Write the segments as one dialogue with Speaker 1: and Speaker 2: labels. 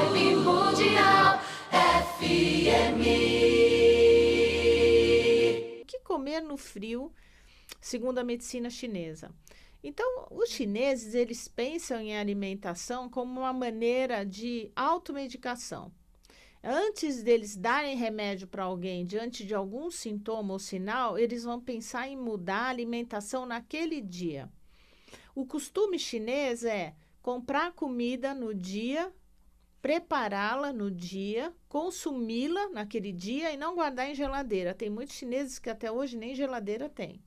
Speaker 1: Vibe Mundial FM.
Speaker 2: O que comer no frio, segundo a medicina chinesa? Então, os chineses, eles pensam em alimentação como uma maneira de automedicação. Antes deles darem remédio para alguém diante de algum sintoma ou sinal, eles vão pensar em mudar a alimentação naquele dia. O costume chinês é comprar comida no dia, prepará-la no dia, consumi-la naquele dia e não guardar em geladeira. Tem muitos chineses que até hoje nem geladeira têm,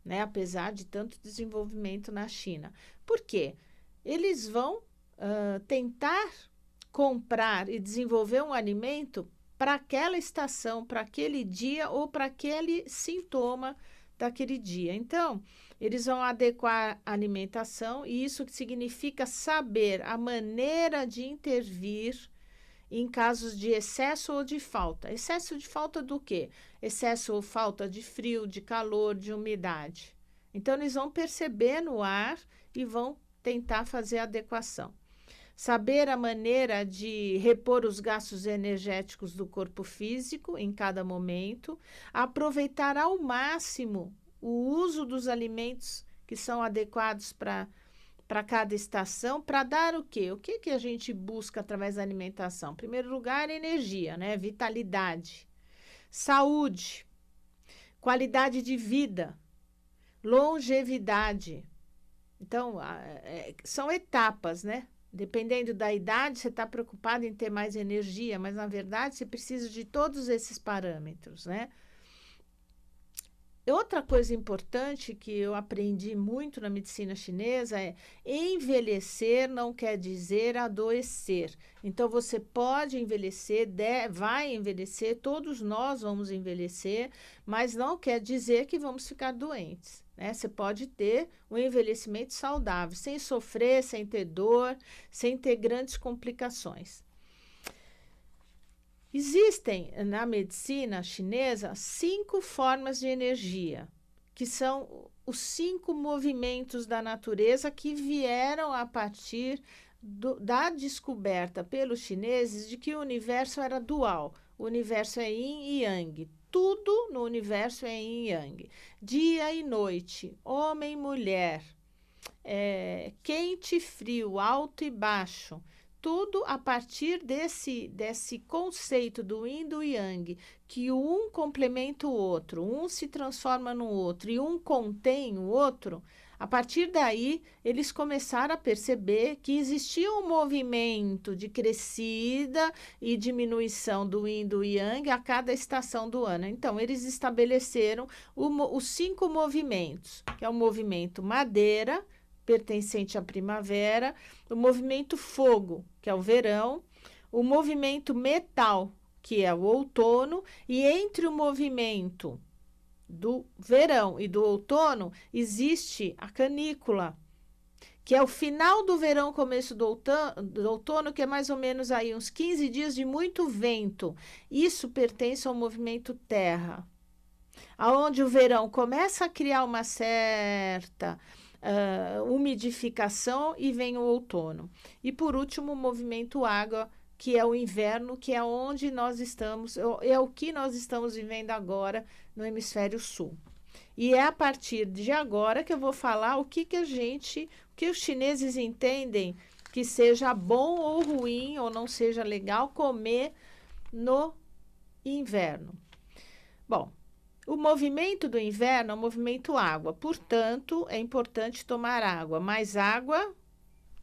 Speaker 2: né? Apesar de tanto desenvolvimento na China. Por quê? Eles vão tentar comprar e desenvolver um alimento para aquela estação, para aquele dia ou para aquele sintoma daquele dia. Então, eles vão adequar a alimentação e isso significa saber a maneira de intervir em casos de excesso ou de falta. Excesso de falta do quê? Excesso ou falta de frio, de calor, de umidade. Então, eles vão perceber no ar e vão tentar fazer a adequação. Saber a maneira de repor os gastos energéticos do corpo físico em cada momento, aproveitar ao máximo o uso dos alimentos que são adequados para cada estação, para dar o quê? O que a gente busca através da alimentação? Em primeiro lugar, energia, né? Vitalidade, saúde, qualidade de vida, longevidade. Então, são etapas, né? Dependendo da idade, você está preocupado em ter mais energia, mas, na verdade, você precisa de todos esses parâmetros, né? Outra coisa importante que eu aprendi muito na medicina chinesa é envelhecer não quer dizer adoecer. Então, você pode envelhecer, vai envelhecer, todos nós vamos envelhecer, mas não quer dizer que vamos ficar doentes. Né? Você pode ter um envelhecimento saudável, sem sofrer, sem ter dor, sem ter grandes complicações. Existem na medicina chinesa 5 formas de energia, que são os 5 movimentos da natureza que vieram a partir da descoberta pelos chineses de que o universo era dual. O universo é yin e yang. Tudo no universo é yin e yang. Dia e noite, homem e mulher, quente e frio, alto e baixo. Tudo a partir desse conceito do yin e do yang, que um complementa o outro, um se transforma no outro e um contém o outro. A partir daí, eles começaram a perceber que existia um movimento de crescida e diminuição do yin e do yang a cada estação do ano. Então, eles estabeleceram os 5 movimentos, que é o movimento madeira, pertencente à primavera, o movimento fogo, que é o verão, o movimento metal, que é o outono, e entre o movimento do verão e do outono existe a canícula, que é o final do verão, começo do outono, que é mais ou menos aí uns 15 dias de muito vento. Isso pertence ao movimento terra, aonde o verão começa a criar uma certa umidificação e vem o outono. E por último, o movimento água, que é o inverno, que é onde nós estamos, é o que nós estamos vivendo agora no hemisfério sul. E é a partir de agora que eu vou falar o que os chineses entendem que seja bom ou ruim, ou não seja legal comer no inverno. Bom, o movimento do inverno é o movimento água, portanto, é importante tomar água, mas água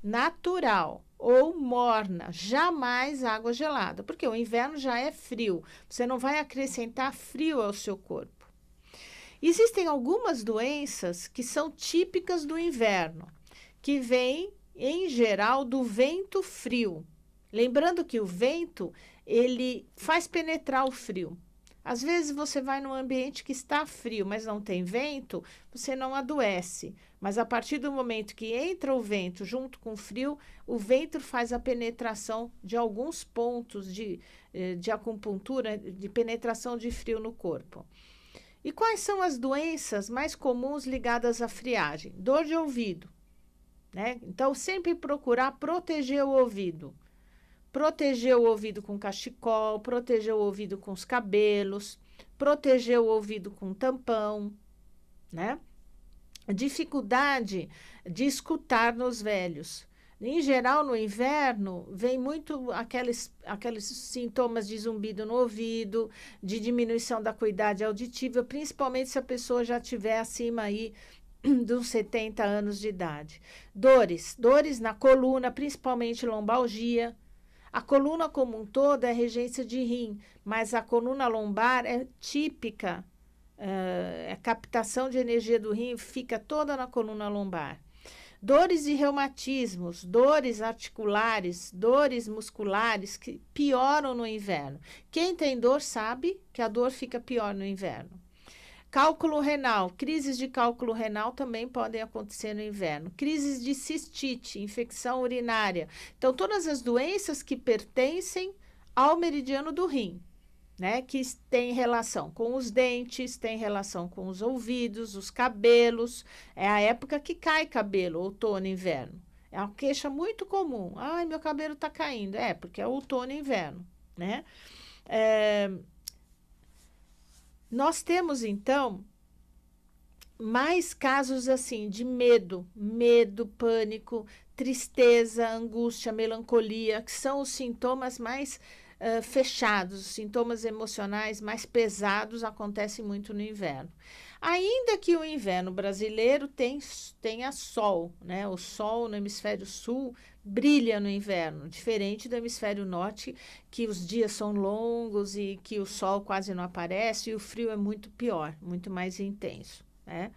Speaker 2: natural ou morna, jamais água gelada, porque o inverno já é frio, você não vai acrescentar frio ao seu corpo. Existem algumas doenças que são típicas do inverno, que vêm, em geral, do vento frio. Lembrando que o vento, ele faz penetrar o frio. Às vezes você vai num ambiente que está frio, mas não tem vento, você não adoece. Mas a partir do momento que entra o vento junto com o frio, o vento faz a penetração de alguns pontos de acupuntura, de penetração de frio no corpo. E quais são as doenças mais comuns ligadas à friagem? Dor de ouvido, né? Então, sempre procurar proteger o ouvido. proteger o ouvido com cachecol, proteger o ouvido com os cabelos, proteger o ouvido com tampão, né? Dificuldade de escutar nos velhos. Em geral, no inverno, vem muito aqueles sintomas de zumbido no ouvido, de diminuição da acuidade auditiva, principalmente se a pessoa já estiver acima aí dos 70 anos de idade. Dores na coluna, principalmente lombalgia. A coluna como um todo é regência de rim, mas a coluna lombar é típica, a captação de energia do rim fica toda na coluna lombar. Dores e reumatismos, dores articulares, dores musculares que pioram no inverno. Quem tem dor sabe que a dor fica pior no inverno. Cálculo renal, crises de cálculo renal também podem acontecer no inverno. Crises de cistite, infecção urinária. Então, todas as doenças que pertencem ao meridiano do rim, né? Que tem relação com os dentes, tem relação com os ouvidos, os cabelos. É a época que cai cabelo, outono e inverno. É uma queixa muito comum. Ai, meu cabelo está caindo. É, porque é outono e inverno, né? Nós temos, então, mais casos assim de medo, pânico, tristeza, angústia, melancolia, que são os sintomas mais fechados, os sintomas emocionais mais pesados acontecem muito no inverno. Ainda que o inverno brasileiro tenha sol, né? O sol no hemisfério sul brilha no inverno, diferente do hemisfério norte, que os dias são longos e que o sol quase não aparece e o frio é muito pior, muito mais intenso, né?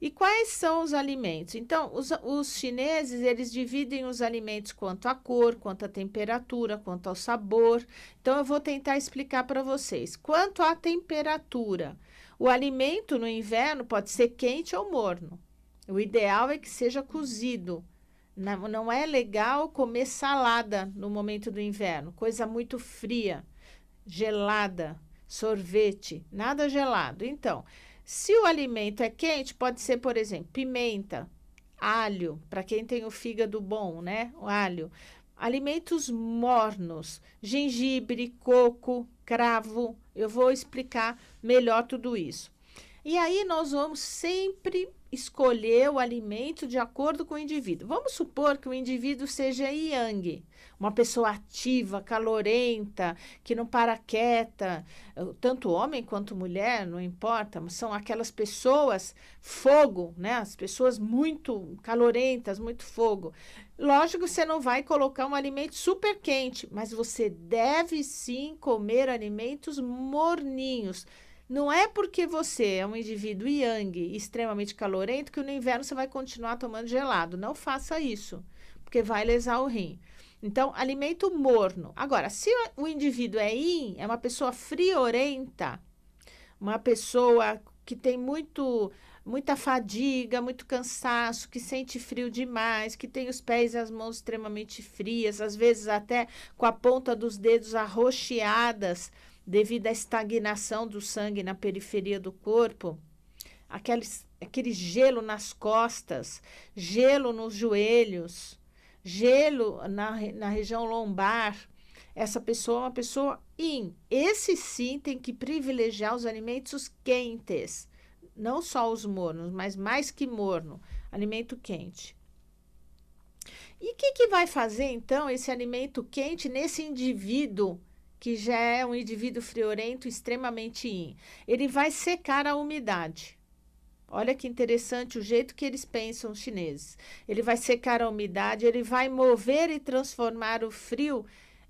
Speaker 2: E quais são os alimentos? Então, os chineses, eles dividem os alimentos quanto à cor, quanto à temperatura, quanto ao sabor. Então, eu vou tentar explicar para vocês. Quanto à temperatura, o alimento no inverno pode ser quente ou morno. O ideal é que seja cozido. Não é legal comer salada no momento do inverno, coisa muito fria, gelada, sorvete, nada gelado. Então, se o alimento é quente, pode ser, por exemplo, pimenta, alho, para quem tem o fígado bom, né? O alho. Alimentos mornos, gengibre, coco, cravo. Eu vou explicar melhor tudo isso. E aí nós vamos sempre escolher o alimento de acordo com o indivíduo. Vamos supor que o indivíduo seja yang, uma pessoa ativa, calorenta, que não para quieta, tanto homem quanto mulher, não importa, mas são aquelas pessoas fogo, né? As pessoas muito calorentas, muito fogo. Lógico que você não vai colocar um alimento super quente, mas você deve sim comer alimentos morninhos. Não é porque você é um indivíduo yang, extremamente calorento, que no inverno você vai continuar tomando gelado. Não faça isso, porque vai lesar o rim. Então, alimento morno. Agora, se o indivíduo é yin, é uma pessoa friorenta, uma pessoa que tem muita fadiga, muito cansaço, que sente frio demais, que tem os pés e as mãos extremamente frias, às vezes até com a ponta dos dedos arroxeadas, devido à estagnação do sangue na periferia do corpo, aquele gelo nas costas, gelo nos joelhos, gelo na região lombar. Essa pessoa é uma pessoa yin. Esse sim tem que privilegiar os alimentos quentes, não só os mornos, mas mais que morno, alimento quente. E o que vai fazer então esse alimento quente nesse indivíduo que já é um indivíduo friorento extremamente yin? Ele vai secar a umidade. Olha que interessante o jeito que eles pensam, os chineses. Ele vai secar a umidade, ele vai mover e transformar o frio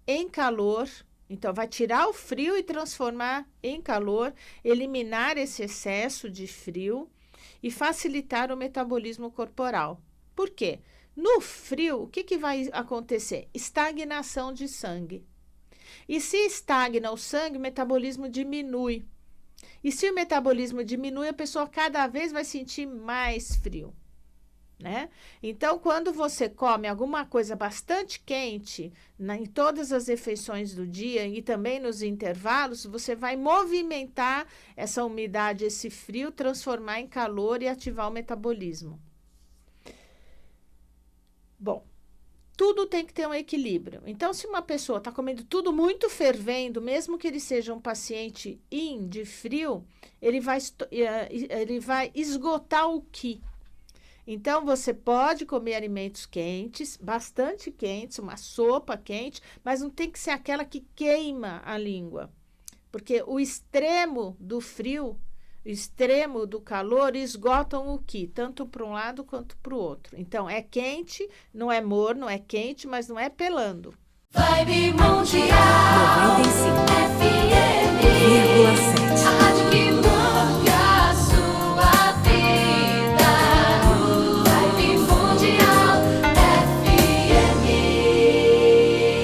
Speaker 2: em calor. Então, vai tirar o frio e transformar em calor, eliminar esse excesso de frio e facilitar o metabolismo corporal. Por quê? No frio, o que vai acontecer? Estagnação de sangue. E se estagna o sangue, o metabolismo diminui. E se o metabolismo diminui, a pessoa cada vez vai sentir mais frio, né? Então, quando você come alguma coisa bastante quente, em todas as refeições do dia e também nos intervalos, você vai movimentar essa umidade, esse frio, transformar em calor e ativar o metabolismo. Bom, tudo tem que ter um equilíbrio. Então, se uma pessoa está comendo tudo muito fervendo, mesmo que ele seja um paciente de frio, ele vai esgotar o Qi. Então, você pode comer alimentos quentes, bastante quentes, uma sopa quente, mas não tem que ser aquela que queima a língua. Porque o extremo do frio, o extremo do calor esgotam o Qi, tanto para um lado quanto para o outro. Então, é quente, não é morno, é quente, mas não é pelando.
Speaker 1: Vibe Mundial
Speaker 3: 95.
Speaker 1: FM.